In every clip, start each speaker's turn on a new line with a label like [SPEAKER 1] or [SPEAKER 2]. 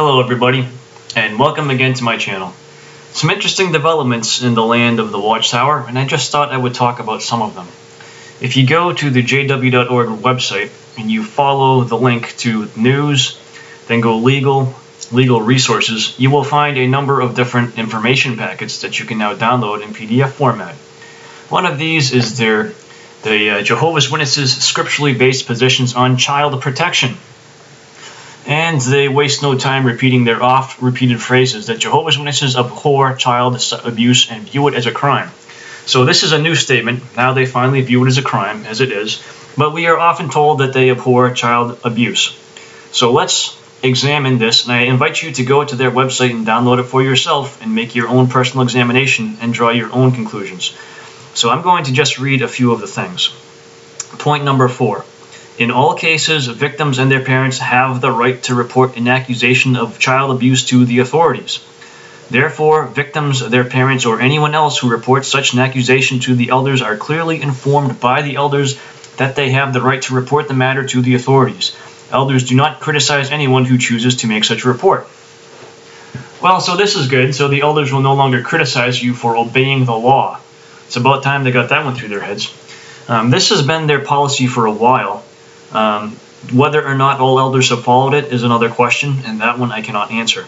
[SPEAKER 1] Hello everybody, and welcome again to my channel. Some interesting developments in the land of the Watchtower, and I just thought I would talk about some of them. If you go to the jw.org website and you follow the link to news, then go legal resources, you will find a number of different information packets that you can now download in PDF format. One of these is the Jehovah's Witnesses scripturally based positions on child protection. And they waste no time repeating their oft-repeated phrases that Jehovah's Witnesses abhor child abuse and view it as a crime. So this is a new statement. Now they finally view it as a crime, as it is. But we are often told that they abhor child abuse. So let's examine this, and I invite you to go to their website and download it for yourself and make your own personal examination and draw your own conclusions. So I'm going to just read a few of the things. Point number 4. In all cases, victims and their parents have the right to report an accusation of child abuse to the authorities. Therefore, victims, their parents, or anyone else who reports such an accusation to the elders are clearly informed by the elders that they have the right to report the matter to the authorities. Elders do not criticize anyone who chooses to make such a report. Well, so this is good. So the elders will no longer criticize you for obeying the law. It's about time they got that one through their heads. This has been their policy for a while. Whether or not all elders have followed it is another question, and that one I cannot answer.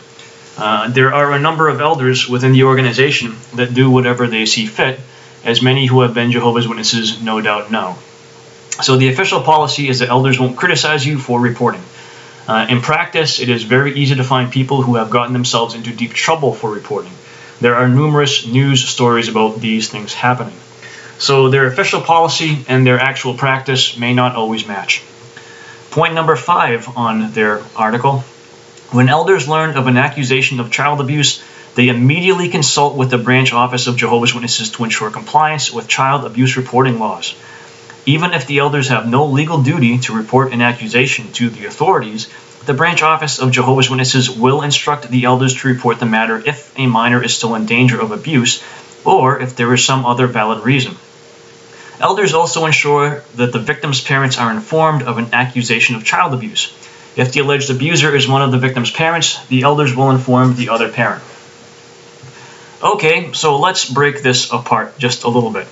[SPEAKER 1] There are a number of elders within the organization that do whatever they see fit, as many who have been Jehovah's Witnesses no doubt know. So the official policy is that elders won't criticize you for reporting. In practice, it is very easy to find people who have gotten themselves into deep trouble for reporting. There are numerous news stories about these things happening. So their official policy and their actual practice may not always match. Point number 5 on their article. When elders learn of an accusation of child abuse, they immediately consult with the branch office of Jehovah's Witnesses to ensure compliance with child abuse reporting laws. Even if the elders have no legal duty to report an accusation to the authorities, the branch office of Jehovah's Witnesses will instruct the elders to report the matter if a minor is still in danger of abuse or if there is some other valid reason. Elders also ensure that the victim's parents are informed of an accusation of child abuse. If the alleged abuser is one of the victim's parents, the elders will inform the other parent. Okay, so let's break this apart just a little bit.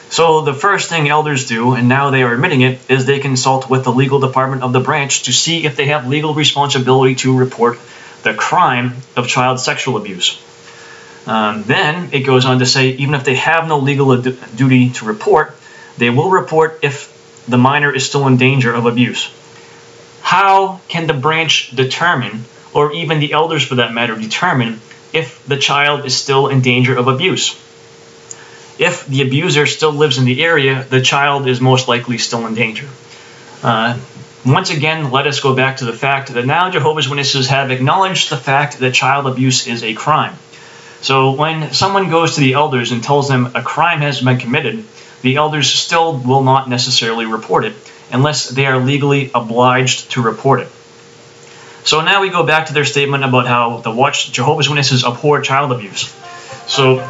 [SPEAKER 1] So the first thing elders do, and now they are admitting it, is they consult with the legal department of the branch to see if they have legal responsibility to report the crime of child sexual abuse. Then it goes on to say even if they have no legal duty to report, they will report if the minor is still in danger of abuse. How can the branch determine, or even the elders for that matter, determine if the child is still in danger of abuse? If the abuser still lives in the area, the child is most likely still in danger. Once again, let us go back to the fact that now Jehovah's Witnesses have acknowledged the fact that child abuse is a crime. So when someone goes to the elders and tells them a crime has been committed, the elders still will not necessarily report it unless they are legally obliged to report it. So now we go back to their statement about how the Jehovah's Witnesses abhor child abuse. So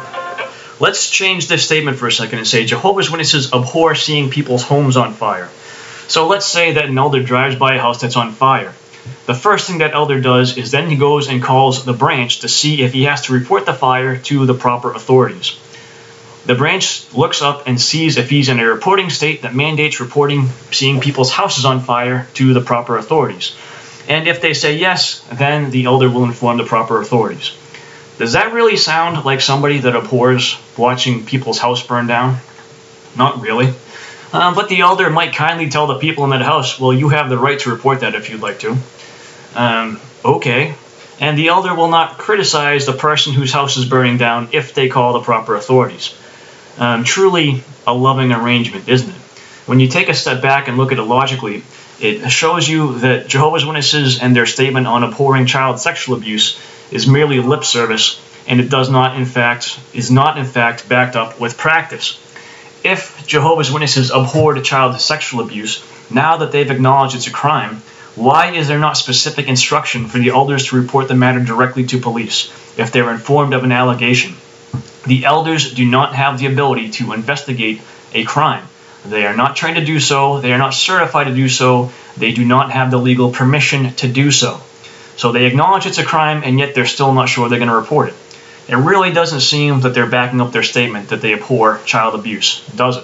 [SPEAKER 1] let's change this statement for a second and say Jehovah's Witnesses abhor seeing people's homes on fire. So let's say that an elder drives by a house that's on fire. The first thing that elder does is then he goes and calls the branch to see if he has to report the fire to the proper authorities. The branch looks up and sees if he's in a reporting state that mandates reporting seeing people's houses on fire to the proper authorities. And if they say yes, then the elder will inform the proper authorities. Does that really sound like somebody that abhors watching people's house burn down? Not really. But the elder might kindly tell the people in that house, well, you have the right to report that if you'd like to. Okay. And the elder will not criticize the person whose house is burning down if they call the proper authorities. Truly a loving arrangement, isn't it? When you take a step back and look at it logically, it shows you that Jehovah's Witnesses and their statement on abhorring child sexual abuse is merely lip service, and it is not in fact backed up with practice. If Jehovah's Witnesses abhorred child sexual abuse, now that they've acknowledged it's a crime, why is there not specific instruction for the elders to report the matter directly to police if they're informed of an allegation? The elders do not have the ability to investigate a crime. They are not trained to do so. They are not certified to do so. They do not have the legal permission to do so. So they acknowledge it's a crime, and yet they're still not sure they're going to report it. It really doesn't seem that they're backing up their statement that they abhor child abuse, does it?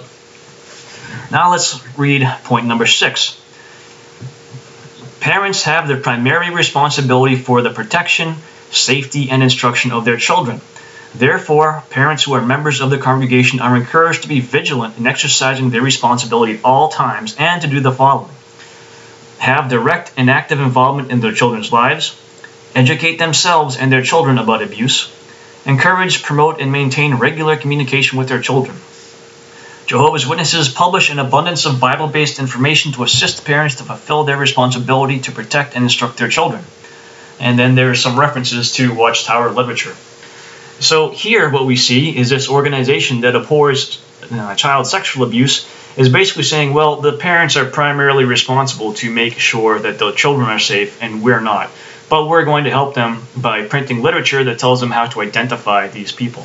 [SPEAKER 1] Now let's read point number 6. Parents have the primary responsibility for the protection, safety, and instruction of their children. Therefore, parents who are members of the congregation are encouraged to be vigilant in exercising their responsibility at all times and to do the following: have direct and active involvement in their children's lives, educate themselves and their children about abuse, encourage, promote, and maintain regular communication with their children. Jehovah's Witnesses publish an abundance of Bible-based information to assist parents to fulfill their responsibility to protect and instruct their children. And then there are some references to Watchtower literature. So here what we see is this organization that abhors child sexual abuse is basically saying, well, the parents are primarily responsible to make sure that the children are safe and we're not. But we're going to help them by printing literature that tells them how to identify these people.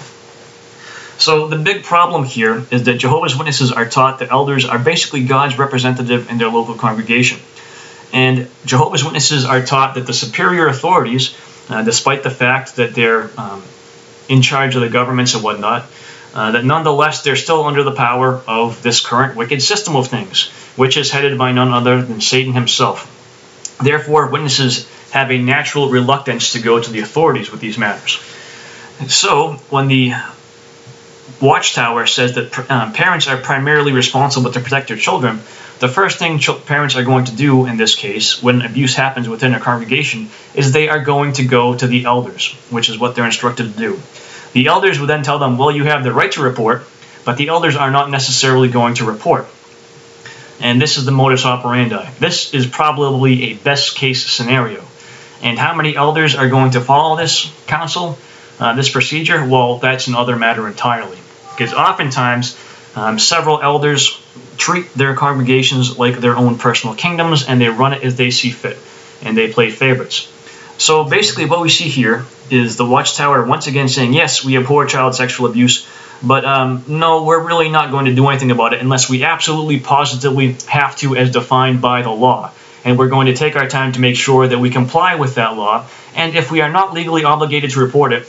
[SPEAKER 1] So the big problem here is that Jehovah's Witnesses are taught that elders are basically God's representative in their local congregation. And Jehovah's Witnesses are taught that the superior authorities, despite the fact that they're in charge of the governments and whatnot, that nonetheless they're still under the power of this current wicked system of things, which is headed by none other than Satan himself. Therefore, witnesses have a natural reluctance to go to the authorities with these matters. So when the Watchtower says that parents are primarily responsible to protect their children, the first thing parents are going to do in this case, when abuse happens within a congregation, is they are going to go to the elders, which is what they're instructed to do. The elders will then tell them, well, you have the right to report, but the elders are not necessarily going to report. And this is the modus operandi. This is probably a best case scenario. And how many elders are going to follow this counsel, this procedure? Well, that's another matter entirely. Because oftentimes, several elders treat their congregations like their own personal kingdoms, and they run it as they see fit, and they play favorites. So basically what we see here is the Watchtower once again saying, yes, we abhor child sexual abuse, but no, we're really not going to do anything about it unless we absolutely positively have to, as defined by the law. And we're going to take our time to make sure that we comply with that law. And if we are not legally obligated to report it,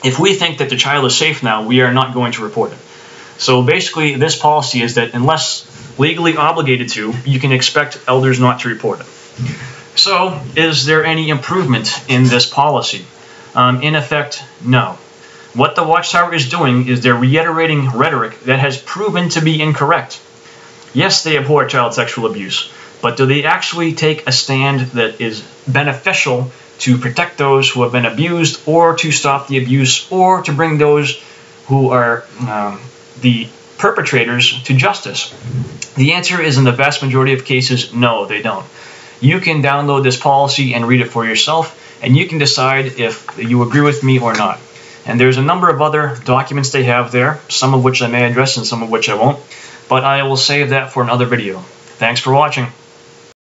[SPEAKER 1] if we think that the child is safe now, we are not going to report it. So basically this policy is that unless legally obligated to, you can expect elders not to report it. So is there any improvement in this policy? In effect, no. What the Watchtower is doing is they're reiterating rhetoric that has proven to be incorrect. Yes, they abhor child sexual abuse, but do they actually take a stand that is beneficial to protect those who have been abused, or to stop the abuse, or to bring those who are the perpetrators to justice? The answer is, in the vast majority of cases, no, they don't. You can download this policy and read it for yourself, and you can decide if you agree with me or not. And there's a number of other documents they have there, some of which I may address and some of which I won't, but I will save that for another video. Thanks for watching.